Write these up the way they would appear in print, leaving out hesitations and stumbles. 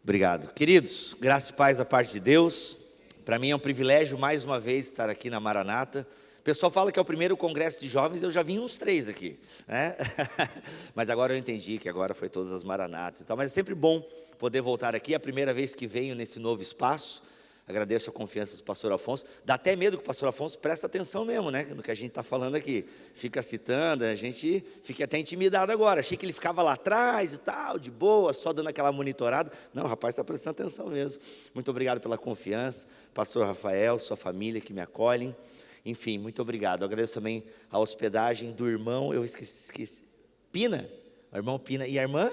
Obrigado. Queridos, graça e paz da parte de Deus. Para mim é um privilégio mais uma vez estar aqui na Maranata. O pessoal fala que é o primeiro congresso de jovens, eu já vim uns 3 aqui, né? Mas agora eu entendi que agora foi todas as Maranatas e tal. Mas é sempre bom poder voltar aqui, é a primeira vez que venho nesse novo espaço. Agradeço a confiança do pastor Afonso. Dá até medo que o pastor Afonso presta atenção mesmo, né? No que a gente está falando aqui. Fica citando, a gente fica até intimidado agora. Achei que ele ficava lá atrás e tal, de boa, só dando aquela monitorada. Não, o rapaz está prestando atenção mesmo. Muito obrigado pela confiança. Pastor Rafael, sua família que me acolhem. Enfim, muito obrigado. Eu agradeço também a hospedagem do irmão, eu esqueci. Pina? O irmão Pina e a irmã?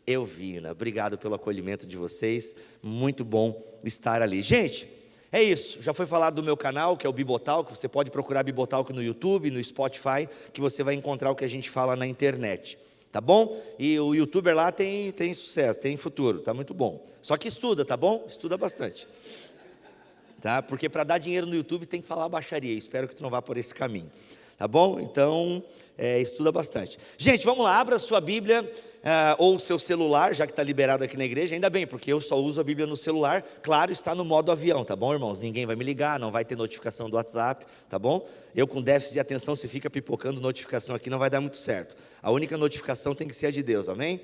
Elvina, obrigado pelo acolhimento de vocês, muito bom estar ali. Gente, é isso, já foi falado do meu canal, que é o Bibotalk, você pode procurar Bibotalk no YouTube, no Spotify, que você vai encontrar o que a gente fala na internet, tá bom? E o YouTuber lá tem sucesso, tem futuro, tá muito bom. Só que estuda, tá bom? Estuda bastante. Tá? Porque para dar dinheiro no YouTube tem que falar baixaria, espero que tu não vá por esse caminho. Tá bom? Então, estuda bastante. Gente, vamos lá, abra a sua Bíblia, ou o seu celular, já que está liberado aqui na igreja, ainda bem, porque eu só uso a Bíblia no celular, claro, está no modo avião, tá bom, irmãos? Ninguém vai me ligar, não vai ter notificação do WhatsApp, tá bom? Eu com déficit de atenção, se fica pipocando notificação aqui, não vai dar muito certo. A única notificação tem que ser a de Deus, amém?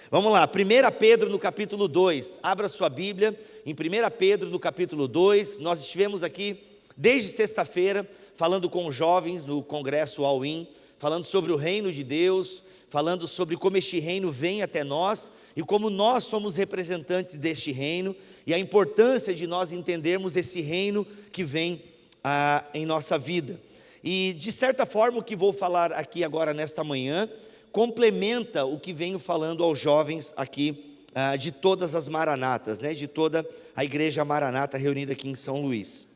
Vamos lá, 1 Pedro no capítulo 2, abra sua Bíblia, em 1 Pedro no capítulo 2, nós estivemos aqui desde sexta-feira, falando com jovens no congresso All-In, falando sobre o reino de Deus, falando sobre como este reino vem até nós, e como nós somos representantes deste reino, e a importância de nós entendermos esse reino que vem em nossa vida. E de certa forma o que vou falar aqui agora nesta manhã, complementa o que venho falando aos jovens aqui, de todas as Maranatas, né, de toda a igreja Maranata reunida aqui em São Luís.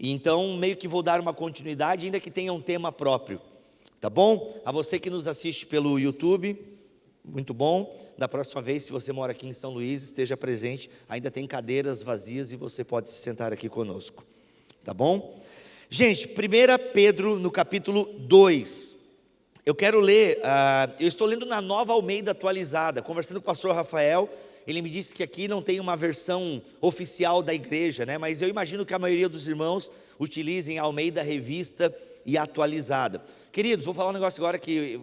E então meio que vou dar uma continuidade, ainda que tenha um tema próprio, tá bom? A você que nos assiste pelo YouTube, muito bom. Da próxima vez, se você mora aqui em São Luís, esteja presente, ainda tem cadeiras vazias e você pode se sentar aqui conosco, tá bom? Gente, 1 Pedro no capítulo 2, eu quero ler, eu estou lendo na Nova Almeida atualizada, conversando com o pastor Rafael. Ele me disse que aqui não tem uma versão oficial da igreja, né? Mas eu imagino que a maioria dos irmãos utilizem a Almeida Revista e Atualizada. Queridos, vou falar um negócio agora que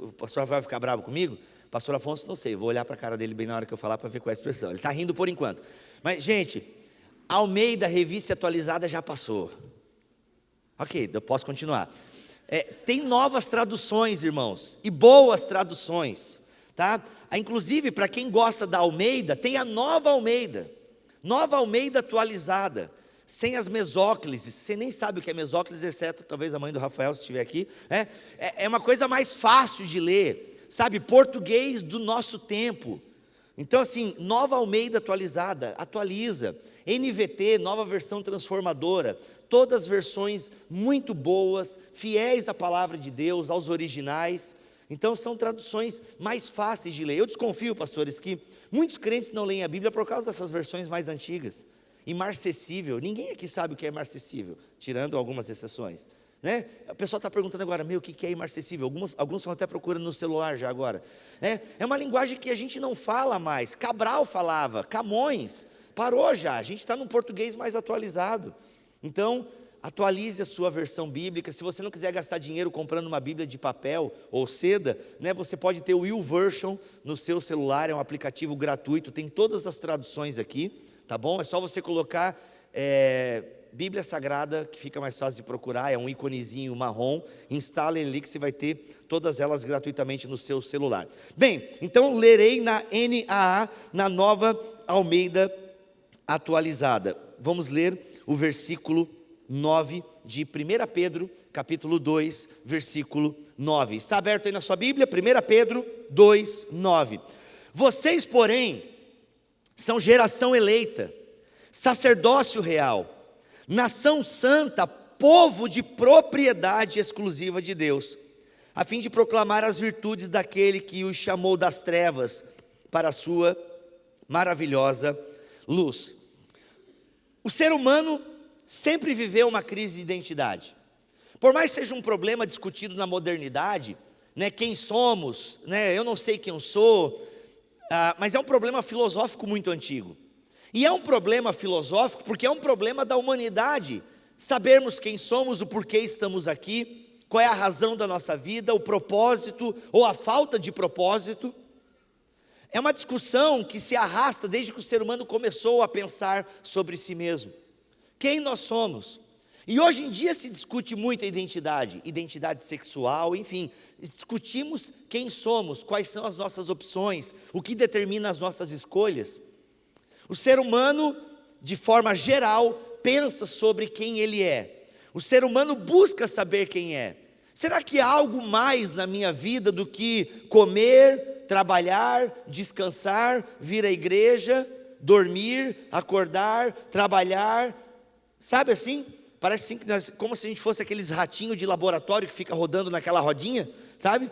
o pastor vai ficar bravo comigo. Pastor Afonso, não sei, vou olhar para a cara dele bem na hora que eu falar para ver qual é a expressão. Ele está rindo por enquanto. Mas, gente, a Almeida Revista Atualizada já passou. Ok, eu posso continuar. Tem novas traduções, irmãos, e boas traduções. Tá? Inclusive, para quem gosta da Almeida, tem a Nova Almeida atualizada, sem as mesóclises. Você nem sabe o que é mesóclise, exceto talvez a mãe do Rafael, se estiver aqui, né? É uma coisa mais fácil de ler, sabe, português do nosso tempo. Então assim, Nova Almeida atualizada, atualiza. NVT, nova versão transformadora, todas as versões muito boas, fiéis à palavra de Deus, aos originais. Então são traduções mais fáceis de ler. Eu desconfio, pastores, que muitos crentes não leem a Bíblia por causa dessas versões mais antigas. Imarcessível, ninguém aqui sabe o que é imarcessível, tirando algumas exceções, né? O pessoal está perguntando agora, o que é imarcessível? Alguns estão até procurando no celular já agora. É uma linguagem que a gente não fala mais. Cabral falava, Camões, parou já, a gente está num português mais atualizado. Então, atualize a sua versão bíblica. Se você não quiser gastar dinheiro comprando uma Bíblia de papel ou seda, né, você pode ter o YouVersion no seu celular, é um aplicativo gratuito, tem todas as traduções aqui, tá bom? É só você colocar Bíblia Sagrada, que fica mais fácil de procurar, é um iconezinho marrom, instala ele ali que você vai ter todas elas gratuitamente no seu celular. Bem, então lerei na NAA, na Nova Almeida Atualizada. Vamos ler o versículo 9 de 1 Pedro, capítulo 2, versículo 9. Está aberto aí na sua Bíblia? 1 Pedro 2, 9. Vocês, porém, são geração eleita, sacerdócio real, nação santa, povo de propriedade exclusiva de Deus, a fim de proclamar as virtudes daquele que os chamou das trevas para a sua maravilhosa luz. O ser humano sempre viveu uma crise de identidade. Por mais que seja um problema discutido na modernidade, né, quem somos, né, eu não sei quem eu sou, mas é um problema filosófico muito antigo. E é um problema filosófico porque é um problema da humanidade, sabermos quem somos, o porquê estamos aqui, qual é a razão da nossa vida, o propósito ou a falta de propósito. É uma discussão que se arrasta desde que o ser humano começou a pensar sobre si mesmo. Quem nós somos? E hoje em dia se discute muito a identidade sexual, enfim, discutimos quem somos, quais são as nossas opções, o que determina as nossas escolhas. O ser humano, de forma geral, pensa sobre quem ele é. O ser humano busca saber quem é. Será que há algo mais na minha vida do que comer, trabalhar, descansar, vir à igreja, dormir, acordar, trabalhar? Sabe assim? Parece assim, como se a gente fosse aqueles ratinhos de laboratório que fica rodando naquela rodinha, sabe?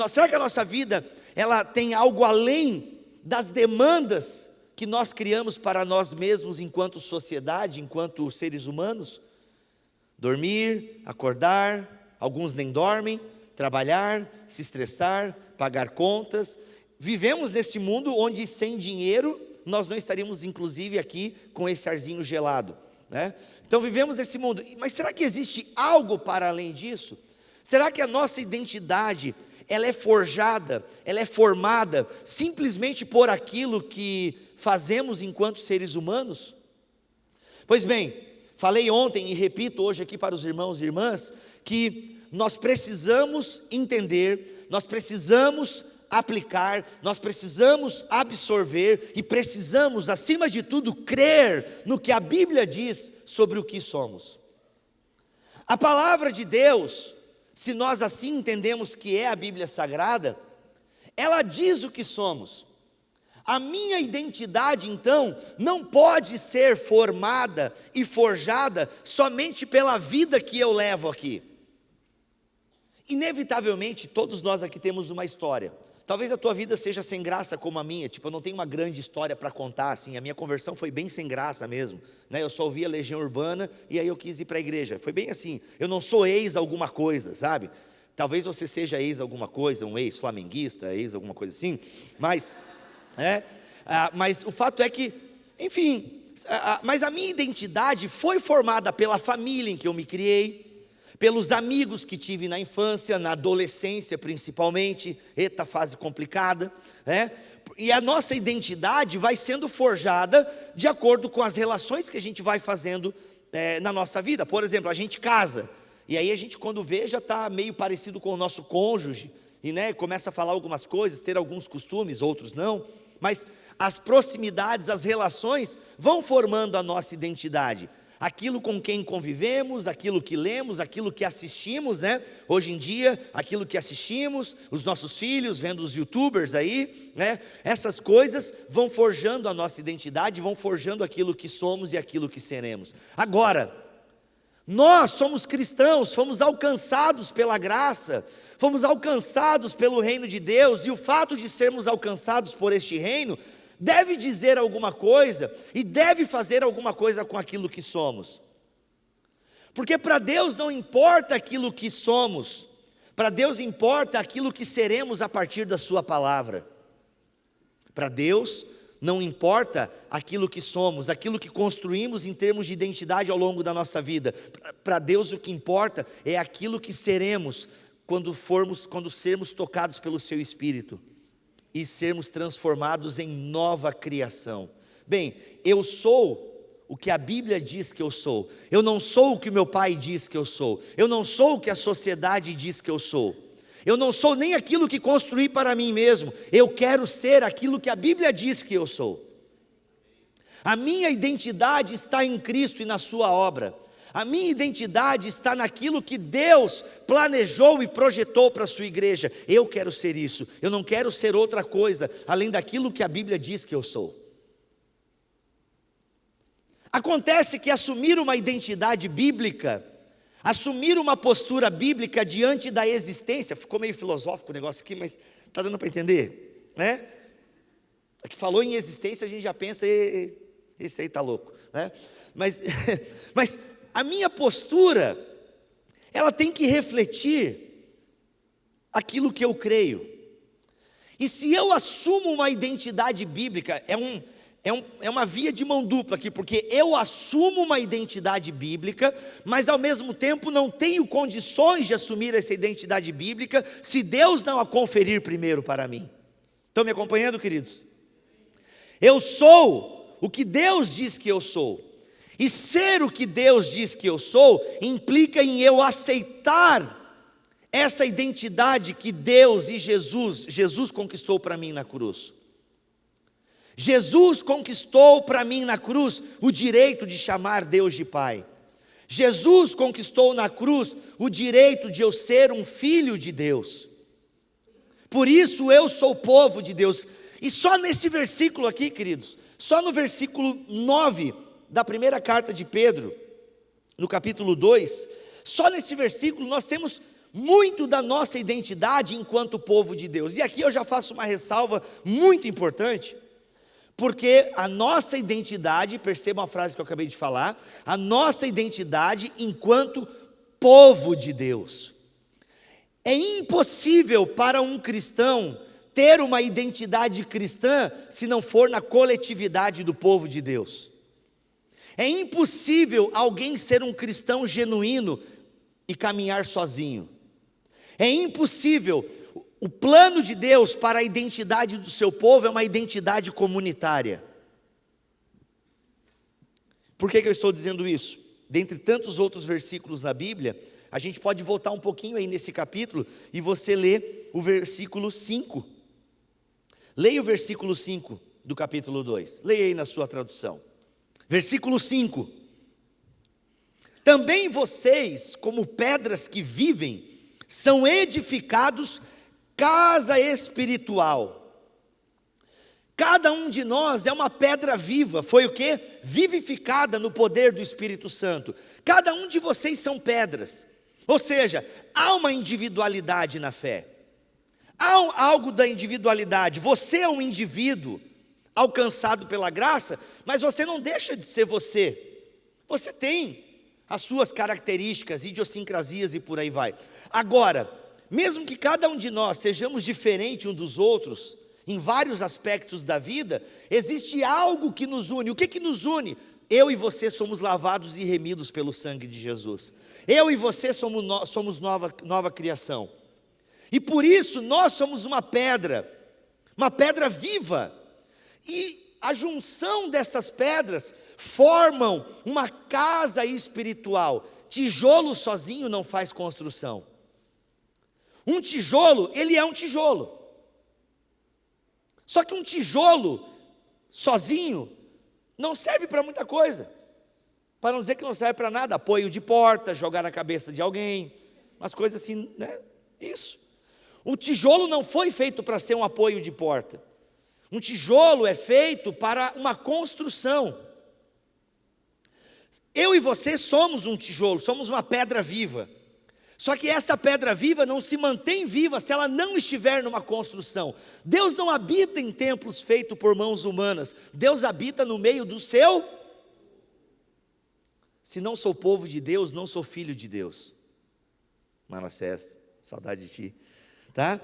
Será que a nossa vida, ela tem algo além das demandas que nós criamos para nós mesmos enquanto sociedade, enquanto seres humanos? Dormir, acordar, alguns nem dormem, trabalhar, se estressar, pagar contas. Vivemos nesse mundo onde sem dinheiro nós não estaríamos inclusive aqui com esse arzinho gelado, né? Então vivemos nesse mundo, mas será que existe algo para além disso? Será que a nossa identidade, ela é forjada, ela é formada simplesmente por aquilo que fazemos enquanto seres humanos? Pois bem, falei ontem e repito hoje aqui para os irmãos e irmãs, que nós precisamos entender, nós precisamos aplicar, nós precisamos absorver e precisamos, acima de tudo, crer no que a Bíblia diz sobre o que somos. A palavra de Deus, se nós assim entendemos que é a Bíblia Sagrada, ela diz o que somos. A minha identidade, então, não pode ser formada e forjada somente pela vida que eu levo aqui. Inevitavelmente, todos nós aqui temos uma história. Talvez a tua vida seja sem graça como a minha, tipo, eu não tenho uma grande história para contar, assim, a minha conversão foi bem sem graça mesmo, né? Eu só ouvi a Legião Urbana e aí eu quis ir para a igreja, foi bem assim, eu não sou ex alguma coisa, sabe? Talvez você seja ex alguma coisa, um ex-flamenguista, ex alguma coisa assim, mas, mas o fato é que, enfim, mas a minha identidade foi formada pela família em que eu me criei, pelos amigos que tive na infância, na adolescência principalmente, eita fase complicada, né? E a nossa identidade vai sendo forjada de acordo com as relações que a gente vai fazendo na nossa vida. Por exemplo, a gente casa, e aí a gente quando vê já está meio parecido com o nosso cônjuge, e né, começa a falar algumas coisas, ter alguns costumes, outros não, mas as proximidades, as relações vão formando a nossa identidade. Aquilo com quem convivemos, aquilo que lemos, aquilo que assistimos, né? Hoje em dia, aquilo que assistimos, os nossos filhos, vendo os youtubers aí, né? Essas coisas vão forjando a nossa identidade, vão forjando aquilo que somos e aquilo que seremos. Agora, nós somos cristãos, fomos alcançados pela graça, fomos alcançados pelo reino de Deus, e o fato de sermos alcançados por este reino deve dizer alguma coisa e deve fazer alguma coisa com aquilo que somos. Porque para Deus não importa aquilo que somos, para Deus importa aquilo que seremos a partir da sua palavra. Para Deus não importa aquilo que somos, aquilo que construímos em termos de identidade ao longo da nossa vida. Para Deus o que importa é aquilo que seremos quando sermos tocados pelo seu Espírito e sermos transformados em nova criação. Bem, eu sou o que a Bíblia diz que eu sou. Eu não sou o que meu pai diz que eu sou. Eu não sou o que a sociedade diz que eu sou. Eu não sou nem aquilo que construí para mim mesmo. Eu quero ser aquilo que a Bíblia diz que eu sou. A minha identidade está em Cristo e na sua obra. A minha identidade está naquilo que Deus planejou e projetou para a sua igreja. Eu quero ser isso, eu não quero ser outra coisa, além daquilo que a Bíblia diz que eu sou. Acontece que assumir uma identidade bíblica, assumir uma postura bíblica diante da existência, ficou meio filosófico o negócio aqui, mas está dando para entender, né? Que falou em existência, a gente já pensa, esse aí está louco, né? Mas a minha postura, ela tem que refletir aquilo que eu creio. E se eu assumo uma identidade bíblica, é uma via de mão dupla aqui, porque eu assumo uma identidade bíblica, mas ao mesmo tempo não tenho condições de assumir essa identidade bíblica, se Deus não a conferir primeiro para mim. Estão me acompanhando, queridos? Eu sou o que Deus diz que eu sou, e ser o que Deus diz que eu sou, implica em eu aceitar essa identidade que Deus e Jesus conquistou para mim na cruz. Jesus conquistou para mim na cruz o direito de chamar Deus de Pai. Jesus conquistou na cruz o direito de eu ser um filho de Deus. Por isso eu sou povo de Deus. E só nesse versículo aqui, queridos, só no versículo 9 da primeira carta de Pedro, no capítulo 2, só nesse versículo nós temos muito da nossa identidade enquanto povo de Deus. E aqui eu já faço uma ressalva muito importante, porque a nossa identidade, percebam a frase que eu acabei de falar, a nossa identidade enquanto povo de Deus. É impossível para um cristão ter uma identidade cristã se não for na coletividade do povo de Deus. É impossível alguém ser um cristão genuíno e caminhar sozinho. É impossível. O plano de Deus para a identidade do seu povo é uma identidade comunitária. Por que eu estou dizendo isso? Dentre tantos outros versículos na Bíblia, a gente pode voltar um pouquinho aí nesse capítulo e você lê o versículo 5. Leia o versículo 5 do capítulo 2. Leia aí na sua tradução. Versículo 5. Também vocês, como pedras que vivem, são edificados casa espiritual. Cada um de nós é uma pedra viva, foi o quê? Vivificada no poder do Espírito Santo. Cada um de vocês são pedras, ou seja, há uma individualidade na fé, há algo da individualidade. Você é um indivíduo alcançado pela graça, mas você não deixa de ser você, você tem as suas características, idiosincrasias e por aí vai. Agora, mesmo que cada um de nós sejamos diferentes um dos outros, em vários aspectos da vida, existe algo que nos une. O que nos une? Eu e você somos lavados e remidos pelo sangue de Jesus. Eu e você somos nova criação. E por isso nós somos uma pedra viva. E a junção dessas pedras formam uma casa espiritual. Tijolo sozinho não faz construção. Um tijolo, ele é um tijolo. Só que um tijolo sozinho não serve para muita coisa. Para não dizer que não serve para nada, apoio de porta, jogar na cabeça de alguém, umas coisas assim, né? Isso. O tijolo não foi feito para ser um apoio de porta. Um tijolo é feito para uma construção. Eu e você somos um tijolo, somos uma pedra viva. Só que essa pedra viva não se mantém viva se ela não estiver numa construção. Deus não habita em templos feitos por mãos humanas. Deus habita no meio do seu. Se não sou povo de Deus, não sou filho de Deus. Manassés, saudade de ti, tá?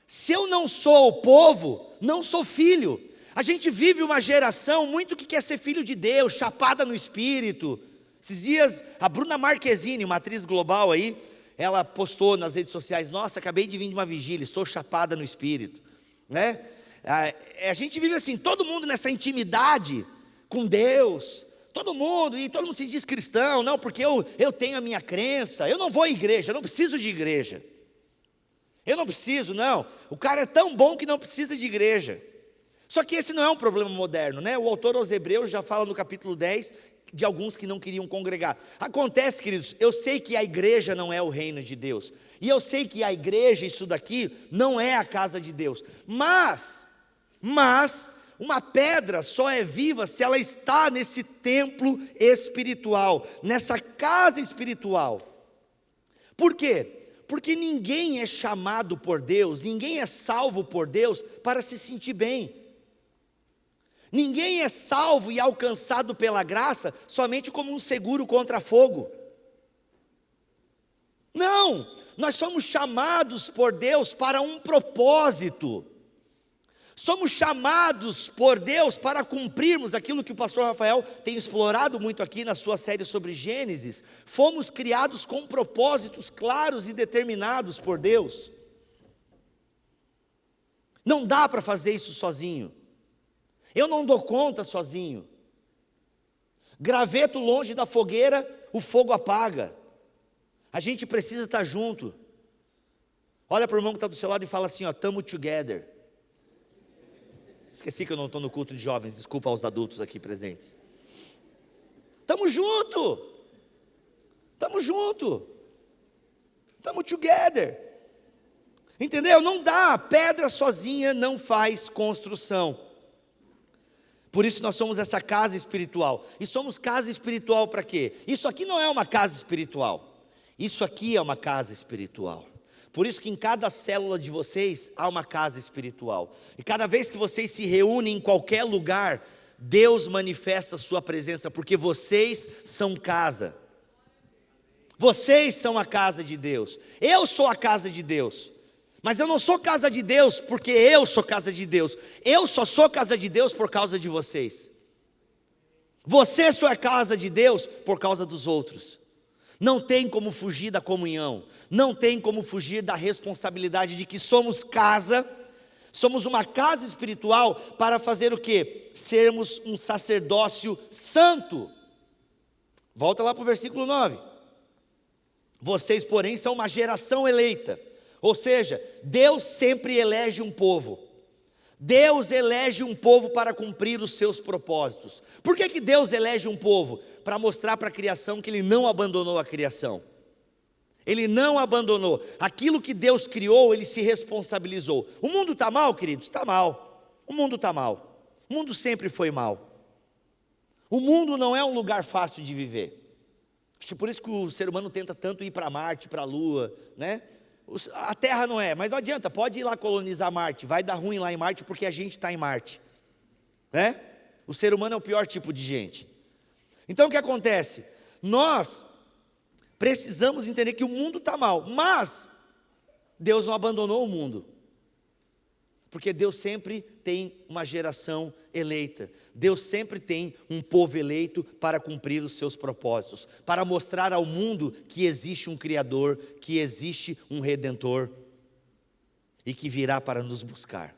Se eu não sou o povo, não sou filho. A gente vive uma geração muito que quer ser filho de Deus, chapada no espírito. Esses dias, a Bruna Marquezine, uma atriz global aí, ela postou nas redes sociais: nossa, acabei de vir de uma vigília, estou chapada no espírito, né? A gente vive assim, todo mundo nessa intimidade com Deus, todo mundo se diz cristão, não, porque eu tenho a minha crença, eu não vou à igreja, eu não preciso de igreja. Eu não preciso, não. O cara é tão bom que não precisa de igreja. Só que esse não é um problema moderno, né? O autor aos Hebreus já fala no capítulo 10 de alguns que não queriam congregar. Acontece, queridos, eu sei que a igreja não é o reino de Deus. E eu sei que a igreja, isso daqui, não é a casa de Deus. Mas, uma pedra só é viva se ela está nesse templo espiritual, nessa casa espiritual. Por quê? Porque ninguém é chamado por Deus, ninguém é salvo por Deus para se sentir bem. Ninguém é salvo e alcançado pela graça somente como um seguro contra fogo. Não, nós somos chamados por Deus para um propósito. Somos chamados por Deus para cumprirmos aquilo que o pastor Rafael tem explorado muito aqui na sua série sobre Gênesis. Fomos criados com propósitos claros e determinados por Deus. Não dá para fazer isso sozinho. Eu não dou conta sozinho. Graveto longe da fogueira, o fogo apaga. A gente precisa estar junto. Olha para o irmão que está do seu lado e fala assim, ó, tamo together. Esqueci que eu não estou no culto de jovens, desculpa aos adultos aqui presentes. Tamo junto. Tamo junto. Tamo together. Entendeu? Não dá, pedra sozinha não faz construção. Por isso nós somos essa casa espiritual. E somos casa espiritual para quê? Isso aqui não é uma casa espiritual. Isso aqui é uma casa espiritual. Por isso que em cada célula de vocês há uma casa espiritual. E cada vez que vocês se reúnem em qualquer lugar, Deus manifesta a sua presença, porque vocês são casa. Vocês são a casa de Deus. Eu sou a casa de Deus. Mas eu não sou casa de Deus porque eu sou casa de Deus. Eu só sou casa de Deus por causa de vocês. Você só é casa de Deus por causa dos outros. Não tem como fugir da comunhão, não tem como fugir da responsabilidade de que somos casa, somos uma casa espiritual para fazer o quê? Sermos um sacerdócio santo. Volta lá para o versículo 9. Vocês, porém, são uma geração eleita, ou seja, Deus sempre elege um povo. Deus elege um povo para cumprir os seus propósitos. Por que Deus elege um povo? Para mostrar para a criação que Ele não abandonou a criação. Ele não abandonou. Aquilo que Deus criou, Ele se responsabilizou. O mundo está mal, queridos? Está mal. O mundo está mal. O mundo sempre foi mal. O mundo não é um lugar fácil de viver. Acho que por isso que o ser humano tenta tanto ir para Marte, para a Lua, né? A Terra não é, mas não adianta, pode ir lá colonizar Marte, vai dar ruim lá em Marte porque a gente está em Marte, né? O ser humano é o pior tipo de gente. Então o que acontece? Nós precisamos entender que o mundo está mal, mas Deus não abandonou o mundo, porque Deus sempre tem uma geração eleita, Deus sempre tem um povo eleito para cumprir os seus propósitos, para mostrar ao mundo que existe um Criador, que existe um Redentor, e que virá para nos buscar.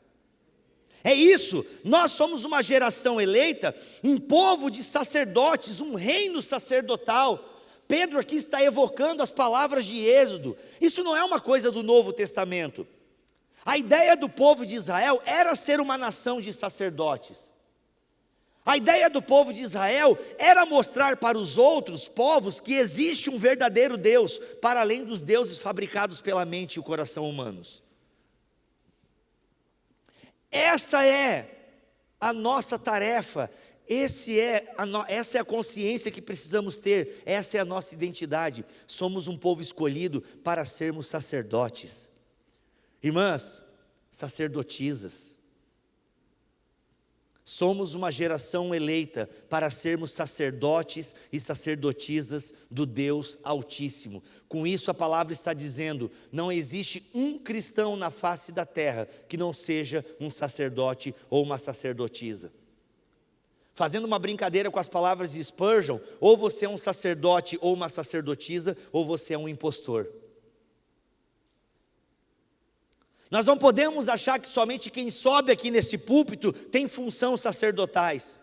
É isso, nós somos uma geração eleita, um povo de sacerdotes, um reino sacerdotal. Pedro aqui está evocando as palavras de Êxodo, isso não é uma coisa do Novo Testamento. A ideia do povo de Israel era ser uma nação de sacerdotes. A ideia do povo de Israel era mostrar para os outros povos que existe um verdadeiro Deus, para além dos deuses fabricados pela mente e o coração humanos. Essa é a nossa tarefa, essa é a consciência que precisamos ter, essa é a nossa identidade. Somos um povo escolhido para sermos sacerdotes. Irmãs, sacerdotisas, somos uma geração eleita para sermos sacerdotes e sacerdotisas do Deus Altíssimo. Com isso a palavra está dizendo, não existe um cristão na face da terra que não seja um sacerdote ou uma sacerdotisa. Fazendo uma brincadeira com as palavras de Spurgeon, ou você é um sacerdote ou uma sacerdotisa, ou você é um impostor. Nós não podemos achar que somente quem sobe aqui nesse púlpito tem função sacerdotais.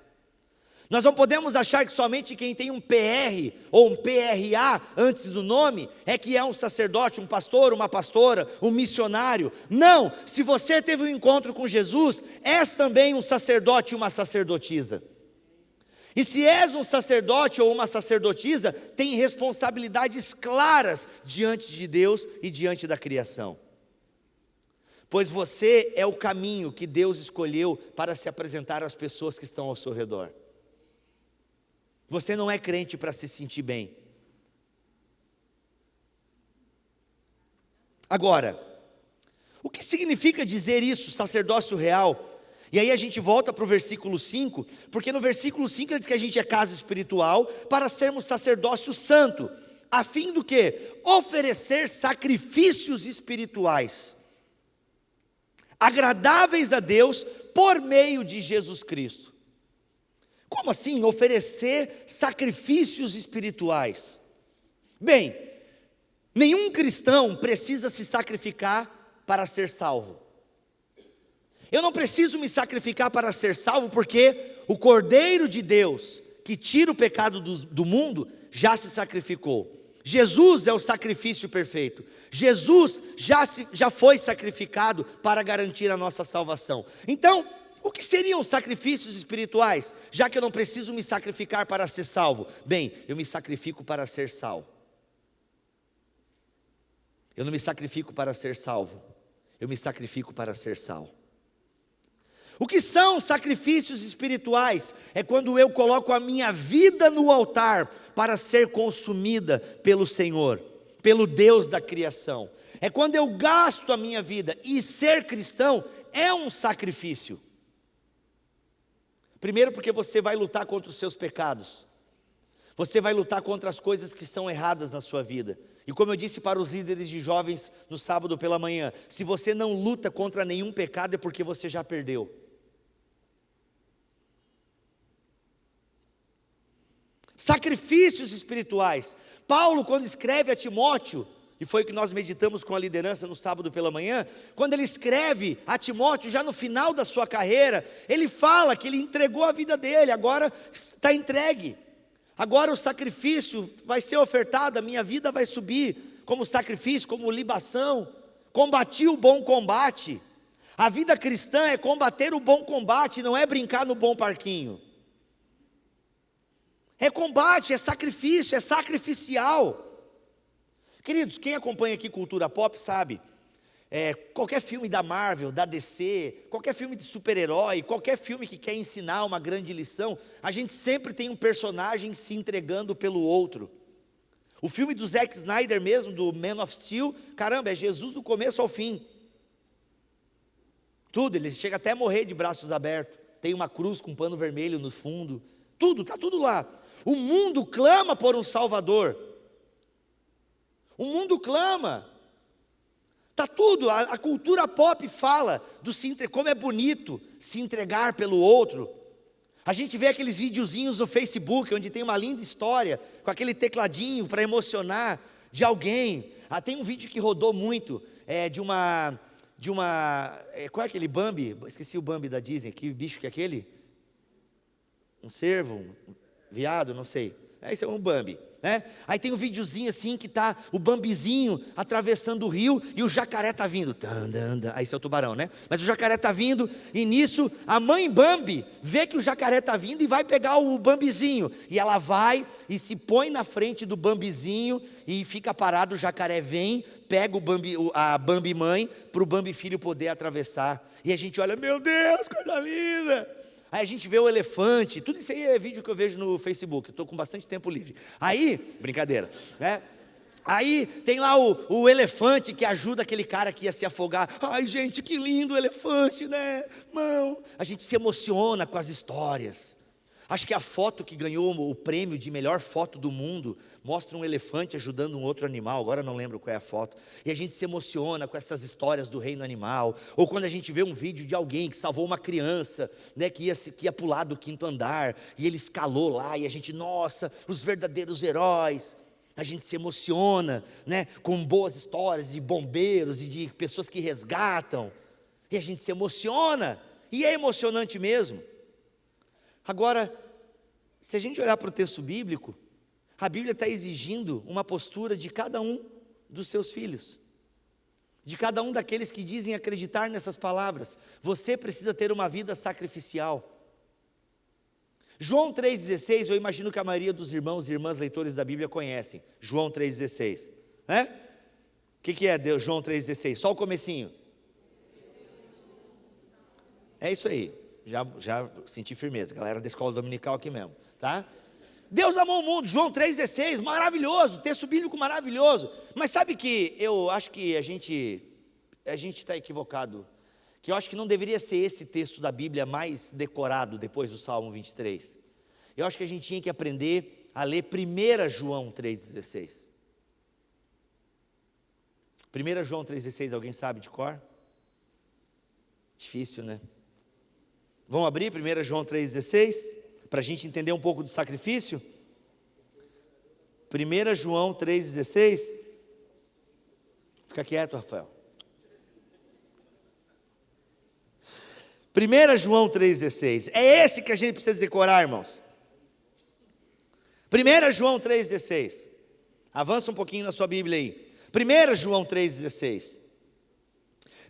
Nós não podemos achar que somente quem tem um PR ou um PRA antes do nome é que é um sacerdote, um pastor, uma pastora, um missionário. Não, se você teve um encontro com Jesus, és também um sacerdote e uma sacerdotisa. E se és um sacerdote ou uma sacerdotisa, tem responsabilidades claras diante de Deus e diante da criação. Pois você é o caminho que Deus escolheu para se apresentar às pessoas que estão ao seu redor. Você não é crente para se sentir bem. Agora, o que significa dizer isso, sacerdócio real? E aí a gente volta para o versículo 5, porque no versículo 5 ele diz que a gente é casa espiritual para sermos sacerdócio santo, a fim do quê? Oferecer sacrifícios espirituais, agradáveis a Deus por meio de Jesus Cristo. Como assim oferecer sacrifícios espirituais? Bem, nenhum cristão precisa se sacrificar para ser salvo. Eu não preciso me sacrificar para ser salvo, porque o Cordeiro de Deus, que tira o pecado do mundo, já se sacrificou. Jesus é o sacrifício perfeito. Jesus já foi sacrificado para garantir a nossa salvação. Então, o que seriam os sacrifícios espirituais? Já que eu não preciso me sacrificar para ser salvo. Bem, eu me sacrifico para ser salvo. Eu não me sacrifico para ser salvo. Eu me sacrifico para ser sal. O que são sacrifícios espirituais? É quando eu coloco a minha vida no altar para ser consumida pelo Senhor, pelo Deus da criação. É quando eu gasto a minha vida, e ser cristão é um sacrifício. Primeiro, porque você vai lutar contra os seus pecados. Você vai lutar contra as coisas que são erradas na sua vida. E como eu disse para os líderes de jovens no sábado pela manhã, se você não luta contra nenhum pecado é porque você já perdeu. Sacrifícios espirituais. Paulo, quando escreve a Timóteo, e foi o que nós meditamos com a liderança no sábado pela manhã, quando ele escreve a Timóteo, já no final da sua carreira, ele fala que ele entregou a vida dele, agora está entregue. Agora o sacrifício vai ser ofertado, a minha vida vai subir como sacrifício, como libação. Combati o bom combate. A vida cristã é combater o bom combate, não é brincar no bom parquinho. É combate, é sacrifício, é sacrificial. Queridos, quem acompanha aqui cultura pop sabe, qualquer filme da Marvel, da DC, qualquer filme de super-herói, qualquer filme que quer ensinar uma grande lição, a gente sempre tem um personagem se entregando pelo outro. O filme do Zack Snyder mesmo, do Man of Steel, caramba, é Jesus do começo ao fim. Tudo, ele chega até a morrer de braços abertos, tem uma cruz com um pano vermelho no fundo, tudo, está tudo lá. O mundo clama por um Salvador. O mundo clama. Está tudo, a cultura pop fala como é bonito se entregar pelo outro. A gente vê aqueles videozinhos no Facebook, onde tem uma linda história, com aquele tecladinho para emocionar de alguém. Tem um vídeo que rodou muito, qual é aquele Bambi? Esqueci o Bambi da Disney, que bicho que é aquele? Um cervo, um viado, não sei. Esse é um Bambi, né? Aí tem um videozinho assim que tá o Bambizinho atravessando o rio e o jacaré tá vindo. Aí esse é o tubarão, né? Mas o jacaré tá vindo e nisso a mãe Bambi vê que o jacaré tá vindo e vai pegar o Bambizinho. E ela vai e se põe na frente do Bambizinho e fica parado, o jacaré vem, pega a Bambi mãe para o Bambi filho poder atravessar. E a gente olha, meu Deus, coisa linda! Aí a gente vê o elefante, tudo isso aí é vídeo que eu vejo no Facebook, eu estou com bastante tempo livre. Aí, brincadeira, né? Aí tem lá o elefante que ajuda aquele cara que ia se afogar. Ai gente, que lindo o elefante, né? Mão. A gente se emociona com as histórias. Acho que a foto que ganhou o prêmio de melhor foto do mundo mostra um elefante ajudando um outro animal, agora não lembro qual é a foto. E a gente se emociona com essas histórias do reino animal. Ou quando a gente vê um vídeo de alguém que salvou uma criança, né, que ia pular do 5º andar, e ele escalou lá, e a gente, nossa, os verdadeiros heróis. A gente se emociona, né, com boas histórias de bombeiros e de pessoas que resgatam. E a gente se emociona, e é emocionante mesmo. Agora, se a gente olhar para o texto bíblico, a Bíblia está exigindo uma postura de cada um dos seus filhos, de cada um daqueles que dizem acreditar nessas palavras. Você precisa ter uma vida sacrificial. João 3,16, eu imagino que a maioria dos irmãos e irmãs leitores da Bíblia conhecem. João 3,16, né? O que é João 3,16? Só o comecinho. É isso aí. Já senti firmeza, galera da escola dominical aqui mesmo, tá? Deus amou o mundo, João 3,16, maravilhoso, texto bíblico maravilhoso. Mas sabe que eu acho que a gente está equivocado, que eu acho que não deveria ser esse texto da Bíblia mais decorado depois do Salmo 23. Eu acho que a gente tinha que aprender a ler 1 João 3,16. 1 João 3,16, alguém sabe de cor? Difícil, né? Vamos abrir 1 João 3,16, para a gente entender um pouco do sacrifício. 1 João 3,16. Fica quieto, Rafael. 1 João 3,16. É esse que a gente precisa decorar, irmãos. 1 João 3,16. Avança um pouquinho na sua Bíblia aí. 1 João 3,16.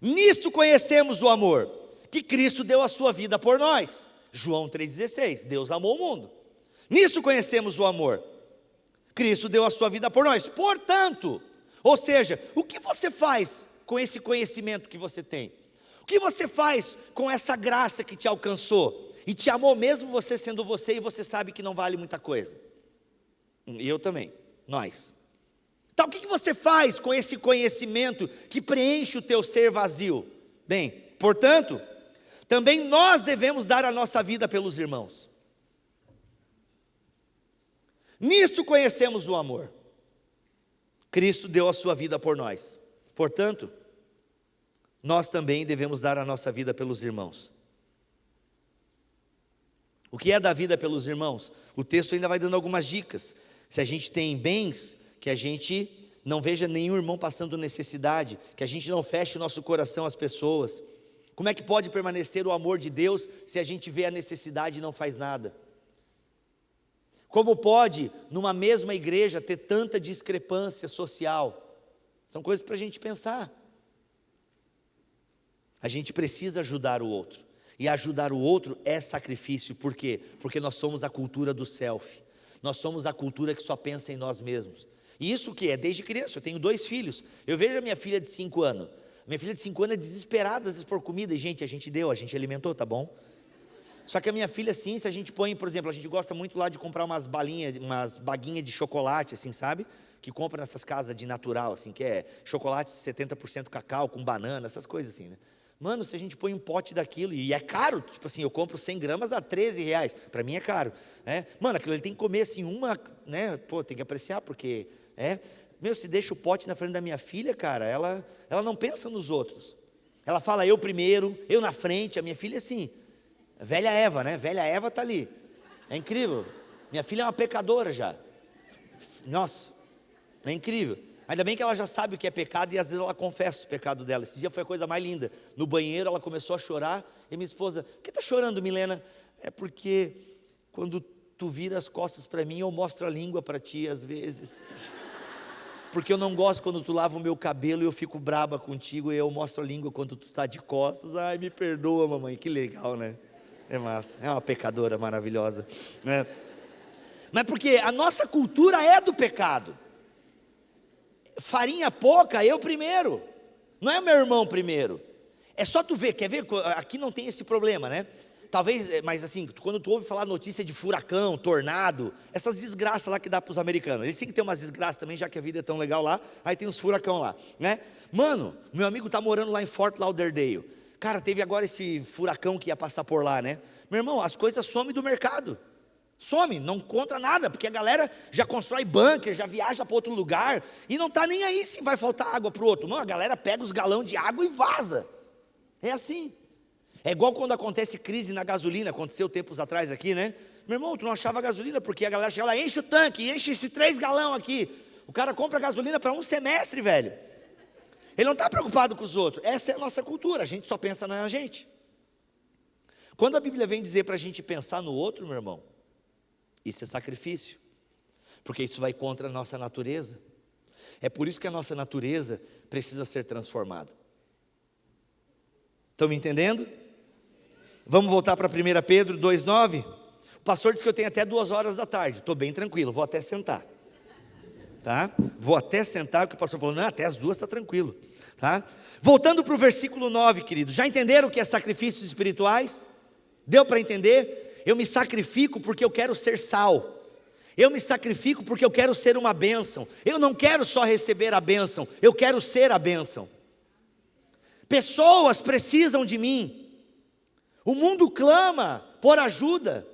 Nisto conhecemos o amor, que Cristo deu a sua vida por nós. João 3,16. Deus amou o mundo. Nisso conhecemos o amor. Cristo deu a sua vida por nós. Portanto, ou seja, o que você faz com esse conhecimento que você tem? O que você faz com essa graça que te alcançou e te amou mesmo você sendo você e você sabe que não vale muita coisa? E eu também, nós. Então o que você faz com esse conhecimento que preenche o teu ser vazio? Bem, portanto, também nós devemos dar a nossa vida pelos irmãos. Nisto conhecemos o amor. Cristo deu a sua vida por nós. Portanto, nós também devemos dar a nossa vida pelos irmãos. O que é dar vida pelos irmãos? O texto ainda vai dando algumas dicas. Se a gente tem bens, que a gente não veja nenhum irmão passando necessidade, que a gente não feche o nosso coração às pessoas. Como é que pode permanecer o amor de Deus se a gente vê a necessidade e não faz nada? Como pode, numa mesma igreja, ter tanta discrepância social? São coisas para a gente pensar. A gente precisa ajudar o outro. E ajudar o outro é sacrifício. Por quê? Porque nós somos a cultura do selfie. Nós somos a cultura que só pensa em nós mesmos. E isso o que é? Desde criança, eu tenho 2 filhos. Eu vejo a minha filha de 5 anos. Minha filha de 5 anos é desesperada às vezes por comida. E gente, a gente alimentou, tá bom? Só que a minha filha, sim, se a gente põe, por exemplo, a gente gosta muito lá de comprar umas baguinhas de chocolate, assim, sabe? Que compra nessas casas de natural, assim, que é chocolate 70% cacau, com banana, essas coisas assim, né? Mano, se a gente põe um pote daquilo, e é caro, tipo assim, eu compro 100 gramas a R$13, para mim é caro, né? Mano, aquilo ele tem que comer assim uma, né? Pô, tem que apreciar, porque, meu, se deixa o pote na frente da minha filha, cara, ela não pensa nos outros. Ela fala eu primeiro, eu na frente, a minha filha assim, velha Eva, né? Velha Eva está ali, é incrível. Minha filha é uma pecadora já, nossa, é incrível. Ainda bem que ela já sabe o que é pecado e às vezes ela confessa os pecados dela. Esse dia foi a coisa mais linda. No banheiro ela começou a chorar e minha esposa, por que está chorando, Milena? É porque quando tu vira as costas para mim, eu mostro a língua para ti às vezes. Porque eu não gosto quando tu lava o meu cabelo e eu fico braba contigo e eu mostro a língua quando tu está de costas. Ai, me perdoa, mamãe, que legal, né? É massa, é uma pecadora maravilhosa, né? Mas porque a nossa cultura é do pecado. Farinha pouca, eu primeiro, não é meu irmão primeiro. É só tu ver, quer ver? Aqui não tem esse problema, né? Talvez, mas assim, quando tu ouve falar notícia de furacão, tornado, essas desgraças lá que dá para os americanos, eles têm que ter umas desgraças também, já que a vida é tão legal lá, aí tem uns furacão lá, né? Mano, meu amigo está morando lá em Fort Lauderdale, cara, teve agora esse furacão que ia passar por lá, né? Meu irmão, as coisas somem do mercado. Some, não encontra nada, porque a galera já constrói bunker, já viaja para outro lugar, e não está nem aí se vai faltar água para o outro. Não, a galera pega os galões de água e vaza. É assim. É igual quando acontece crise na gasolina, aconteceu tempos atrás aqui, né? Meu irmão, tu não achava gasolina, porque a galera chega lá, enche o tanque, enche esse 3 galão aqui. O cara compra gasolina para um semestre, velho. Ele não está preocupado com os outros. Essa é a nossa cultura, a gente só pensa na gente. Quando a Bíblia vem dizer para a gente pensar no outro, meu irmão, isso é sacrifício, porque isso vai contra a nossa natureza. É por isso que a nossa natureza precisa ser transformada. Estão me entendendo? Vamos voltar para 1 Pedro 2,9. O pastor disse que eu tenho até 2 horas da tarde. Estou bem tranquilo, vou até sentar, tá? Vou até sentar, porque o pastor falou, não, até as 2 está tranquilo, tá? Voltando para o versículo 9, querido, já entenderam o que é sacrifícios espirituais? Deu para entender? Eu me sacrifico porque eu quero ser sal. Eu me sacrifico porque eu quero ser uma bênção. Eu não quero só receber a bênção, eu quero ser a bênção. Pessoas precisam de mim. O mundo clama por ajuda.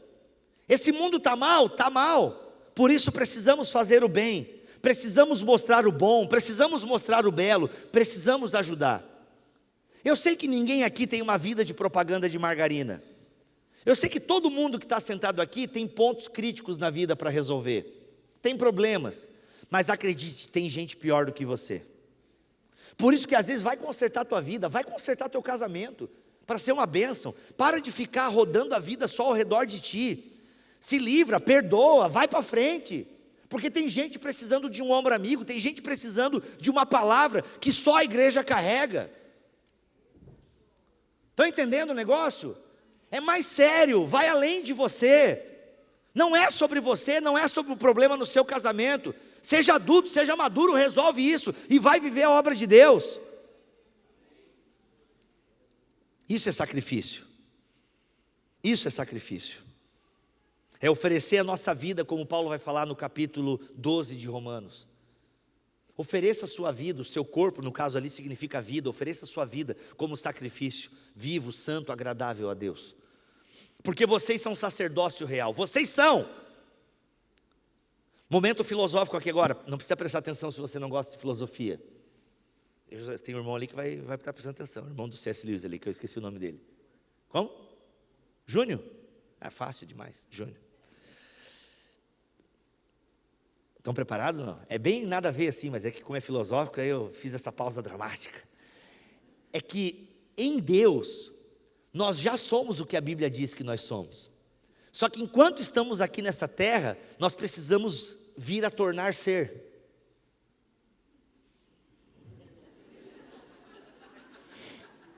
Esse mundo está mal, está mal. Por isso precisamos fazer o bem. Precisamos mostrar o bom, precisamos mostrar o belo, precisamos ajudar. Eu sei que ninguém aqui tem uma vida de propaganda de margarina. Eu sei que todo mundo que está sentado aqui tem pontos críticos na vida para resolver, tem problemas, mas acredite, tem gente pior do que você. Por isso que às vezes vai consertar a tua vida, vai consertar teu casamento, para ser uma bênção. Para de ficar rodando a vida só ao redor de ti. Se livra, perdoa, vai para frente. Porque tem gente precisando de um ombro amigo, tem gente precisando de uma palavra que só a igreja carrega. Estão entendendo o negócio? É mais sério, vai além de você. Não é sobre você, não é sobre o problema no seu casamento. Seja adulto, seja maduro, resolve isso e vai viver a obra de Deus. Isso é sacrifício. Isso é sacrifício. É oferecer a nossa vida, como Paulo vai falar no capítulo 12 de Romanos. Ofereça a sua vida, o seu corpo, no caso ali significa vida, ofereça a sua vida como sacrifício, vivo, santo, agradável a Deus. Porque vocês são sacerdócio real, vocês são. Momento filosófico aqui agora, não precisa prestar atenção se você não gosta de filosofia. Tem um irmão ali que vai estar prestando atenção, o irmão do C.S. Lewis ali, que eu esqueci o nome dele. Como? Júnior? É fácil demais, Júnior. Estão preparados? Não? É bem nada a ver assim, mas é que como é filosófico, aí eu fiz essa pausa dramática. É que em Deus, nós já somos o que a Bíblia diz que nós somos. Só que enquanto estamos aqui nessa terra, nós precisamos vir a tornar ser.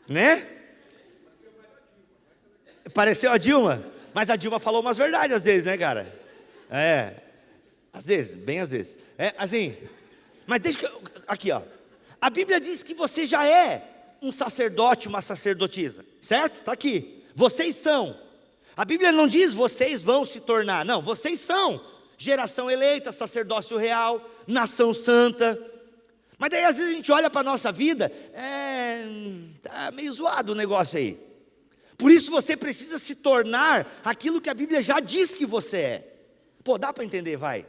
Né? Pareceu a Dilma, mas a Dilma falou umas verdades às vezes, né, cara? Às vezes, bem às vezes. Assim, mas deixa que aqui, ó. A Bíblia diz que você já é um sacerdote, uma sacerdotisa, certo? Está aqui. Vocês são. A Bíblia não diz vocês vão se tornar, não, vocês são geração eleita, sacerdócio real, nação santa. Mas daí às vezes a gente olha para a nossa vida, tá meio zoado o negócio aí. Por isso você precisa se tornar aquilo que a Bíblia já diz que você é. Pô, dá para entender, vai?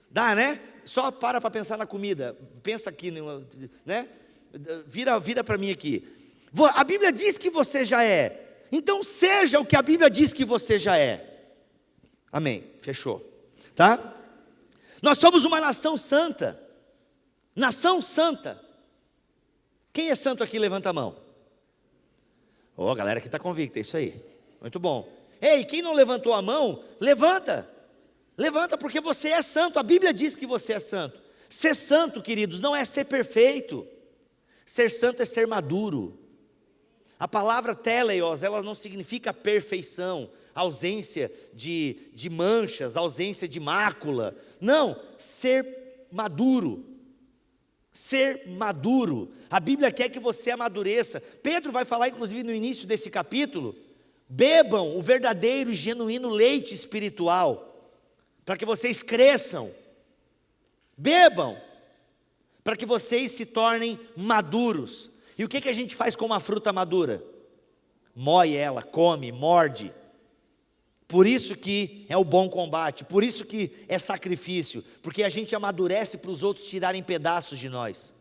Dá, né? Só para pensar na comida, pensa aqui, né? Vira para mim aqui. A Bíblia diz que você já é. Então seja o que a Bíblia diz que você já é. Amém, fechou. Tá? Nós somos uma nação santa. Nação santa. Quem é santo aqui, levanta a mão. Ó, a galera que está convicta, é isso aí. Muito bom. Ei, quem não levantou a mão, levanta. Levanta porque você é santo. A Bíblia diz que você é santo. Ser santo, queridos, não é ser perfeito. Ser santo é ser maduro. A palavra teleios, ela não significa perfeição, ausência de manchas, ausência de mácula. Não, ser maduro. Ser maduro. A Bíblia quer que você amadureça. Pedro vai falar, inclusive, no início desse capítulo: bebam o verdadeiro e genuíno leite espiritual, para que vocês cresçam. Bebam, para que vocês se tornem maduros. E o que a gente faz com uma fruta madura? Moe ela, come, morde. Por isso que é o bom combate, por isso que é sacrifício, porque a gente amadurece para os outros tirarem pedaços de nós.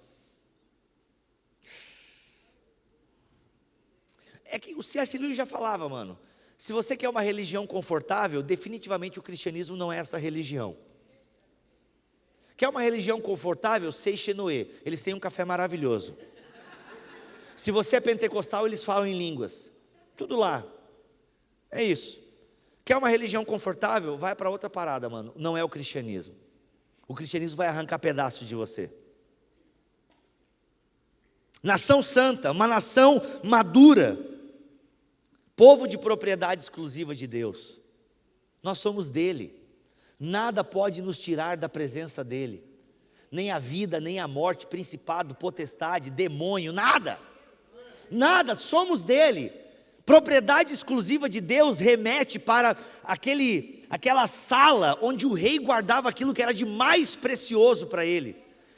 É que o C.S. Lewis já falava, mano, se você quer uma religião confortável, definitivamente o cristianismo não é essa religião. Quer uma religião confortável? Seixenoe, eles têm um café maravilhoso. Se você é pentecostal, eles falam em línguas, tudo lá, é isso. Quer uma religião confortável? Vai para outra parada, mano. Não é o cristianismo. O cristianismo vai arrancar pedaços de você. Nação santa, uma nação madura. Povo de propriedade exclusiva de Deus. Nós somos dele. Nada pode nos tirar da presença dele. Nem a vida, nem a morte, principado, potestade, demônio, nada. Nada, somos dele. Propriedade exclusiva de Deus remete para aquela sala onde o rei guardava aquilo que era de mais precioso para ele.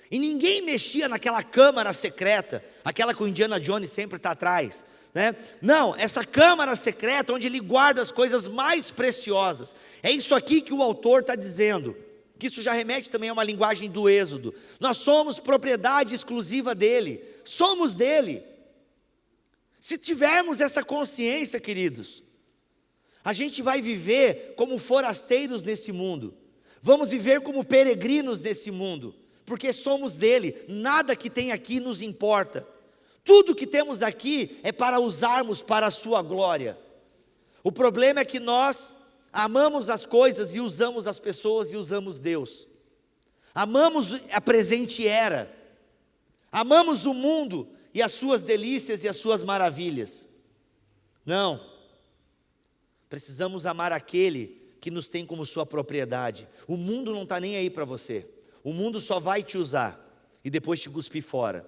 E ninguém mexia naquela câmara secreta, aquela que o Indiana Jones sempre está atrás, né? Não, essa câmara secreta onde ele guarda as coisas mais preciosas. É isso aqui que o autor está dizendo, que isso já remete também a uma linguagem do Êxodo. Nós somos propriedade exclusiva dele, somos dele. Se tivermos essa consciência, queridos, A gente vai viver como forasteiros nesse mundo. Vamos viver como peregrinos nesse mundo, porque somos dele. Nada que tem aqui nos importa. Tudo que temos aqui é para usarmos para a sua glória. O problema é que nós amamos as coisas e usamos as pessoas e usamos Deus. Amamos a presente era. Amamos o mundo e as suas delícias e as suas maravilhas. Não. Precisamos amar aquele que nos tem como sua propriedade. O mundo não está nem aí para você. O mundo só vai te usar e depois te cuspir fora.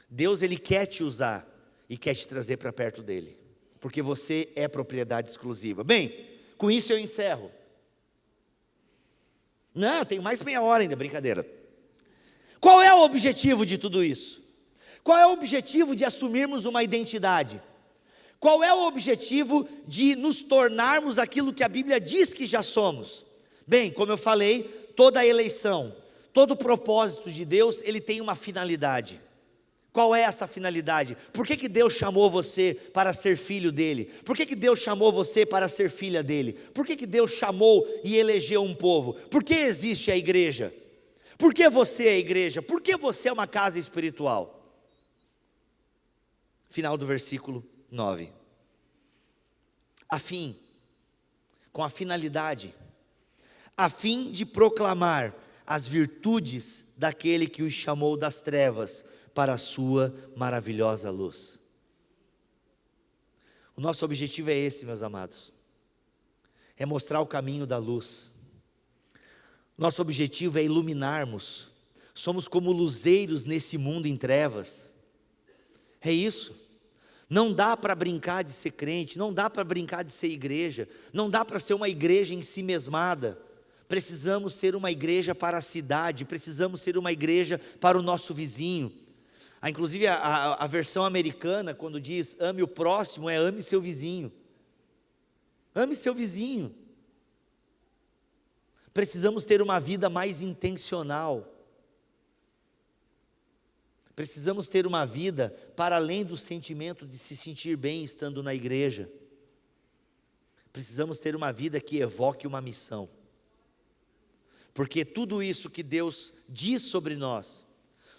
Deus, Ele quer te usar e quer te trazer para perto dEle, porque você é propriedade exclusiva. Bem, com isso eu encerro. Não, tenho mais meia hora ainda, brincadeira. Qual é o objetivo de tudo isso? Qual é o objetivo de assumirmos uma identidade? Qual é o objetivo de nos tornarmos aquilo que a Bíblia diz que já somos? Bem, como eu falei, toda a eleição, todo o propósito de Deus, ele tem uma finalidade. Qual é essa finalidade? Por que Deus chamou você para ser filho dele? Por que Deus chamou você para ser filha dele? Por que Deus chamou e elegeu um povo? Por que existe a igreja? Por que você é a igreja? Por que você é uma casa espiritual? Final do versículo 9. Com a finalidade, a fim de proclamar as virtudes daquele que os chamou das trevas para a sua maravilhosa luz. O nosso objetivo é esse, meus amados, é mostrar o caminho da luz. Nosso objetivo é iluminarmos. Somos como luzeiros nesse mundo em trevas. É isso. Não dá para brincar de ser crente, não dá para brincar de ser igreja, não dá para ser uma igreja ensimesmada. Precisamos ser uma igreja para a cidade, precisamos ser uma igreja para o nosso vizinho. Inclusive a versão americana, quando diz ame o próximo, é ame seu vizinho. Ame seu vizinho. Precisamos ter uma vida mais intencional. Precisamos ter uma vida para além do sentimento de se sentir bem estando na igreja. Precisamos ter uma vida que evoque uma missão. Porque tudo isso que Deus diz sobre nós,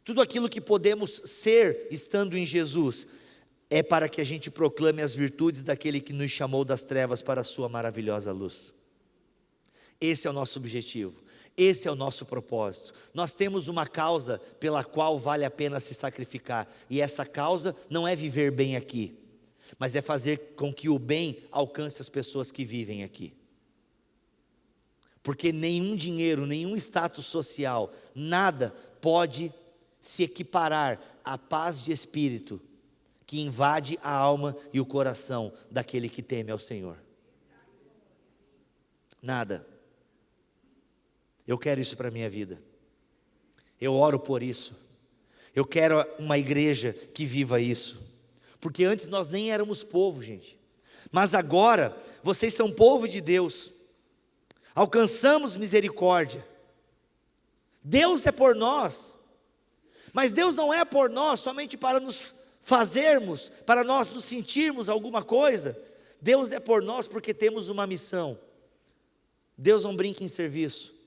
tudo aquilo que podemos ser estando em Jesus, é para que a gente proclame as virtudes daquele que nos chamou das trevas para a sua maravilhosa luz. Esse é o nosso objetivo. Esse é o nosso propósito. Nós temos uma causa pela qual vale a pena se sacrificar. E essa causa não é viver bem aqui, mas é fazer com que o bem alcance as pessoas que vivem aqui. Porque nenhum dinheiro, nenhum status social, nada pode se equiparar à paz de espírito que invade a alma e o coração daquele que teme ao Senhor. Nada. Eu quero isso para a minha vida. Eu oro por isso. Eu quero uma igreja que viva isso. Porque antes nós nem éramos povo, gente. Mas agora, vocês são povo de Deus. Alcançamos misericórdia. Deus é por nós. Mas Deus não é por nós somente para nos fazermos, para nós nos sentirmos alguma coisa. Deus é por nós porque temos uma missão. Deus não brinca em serviço.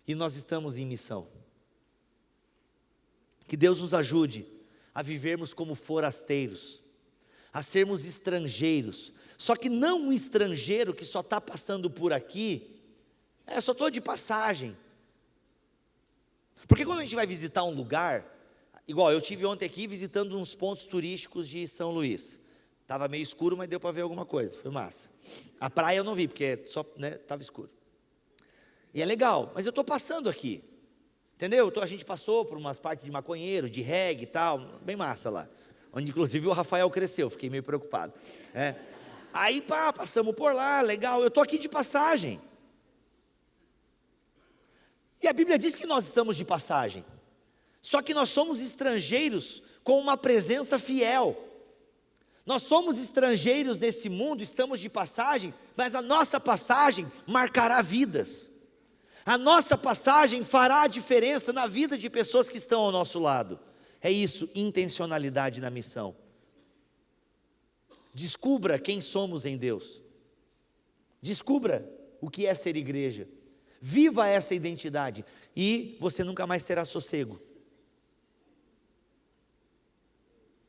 E nós estamos em missão. Que Deus nos ajude a vivermos como forasteiros, a sermos estrangeiros. Só que não um estrangeiro que só está passando por aqui, só estou de passagem. Porque quando a gente vai visitar um lugar, igual eu tive ontem aqui visitando uns pontos turísticos de São Luís. Estava meio escuro, mas deu para ver alguma coisa, foi massa. A praia eu não vi, porque só estava escuro. E é legal, mas eu estou passando aqui, entendeu? A gente passou por umas partes de maconheiro, de reggae e tal, bem massa lá, onde inclusive o Rafael cresceu, fiquei meio preocupado. Aí passamos por lá, legal, eu estou aqui de passagem. E a Bíblia diz que nós estamos de passagem, só que nós somos estrangeiros com uma presença fiel. Nós somos estrangeiros nesse mundo, estamos de passagem, mas a nossa passagem marcará vidas. A nossa passagem fará a diferença na vida de pessoas que estão ao nosso lado. É isso, intencionalidade na missão. Descubra quem somos em Deus. Descubra o que é ser igreja. Viva essa identidade e você nunca mais terá sossego.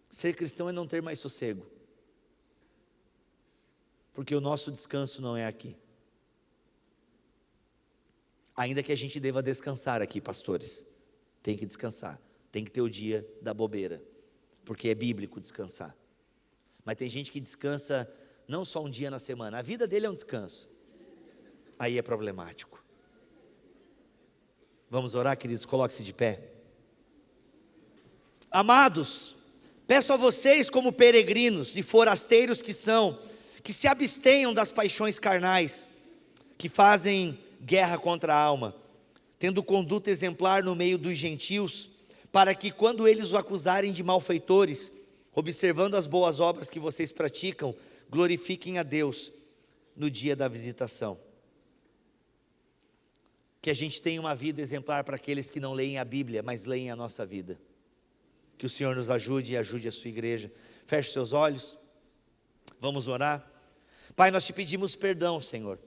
Ser cristão é não ter mais sossego, porque o nosso descanso não é aqui. Ainda que a gente deva descansar aqui, pastores, tem que descansar, tem que ter o dia da bobeira, porque é bíblico descansar. Mas tem gente que descansa não só um dia na semana, a vida dele é um descanso, aí é problemático. Vamos orar, queridos, coloque-se de pé. Amados, peço a vocês como peregrinos e forasteiros que são, que se abstenham das paixões carnais, que fazem guerra contra a alma, tendo conduta exemplar no meio dos gentios, para que quando eles o acusarem de malfeitores, observando as boas obras que vocês praticam, glorifiquem a Deus no dia da visitação. Que a gente tenha uma vida exemplar para aqueles que não leem a Bíblia, mas leem a nossa vida. Que o Senhor nos ajude e ajude a sua igreja. Feche seus olhos, vamos orar. Pai, nós te pedimos perdão, Senhor.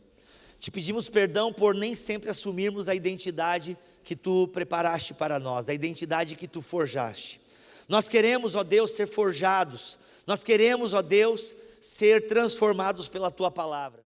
Te pedimos perdão por nem sempre assumirmos a identidade que Tu preparaste para nós, a identidade que Tu forjaste. Nós queremos, ó Deus, ser forjados. Nós queremos, ó Deus, ser transformados pela Tua palavra.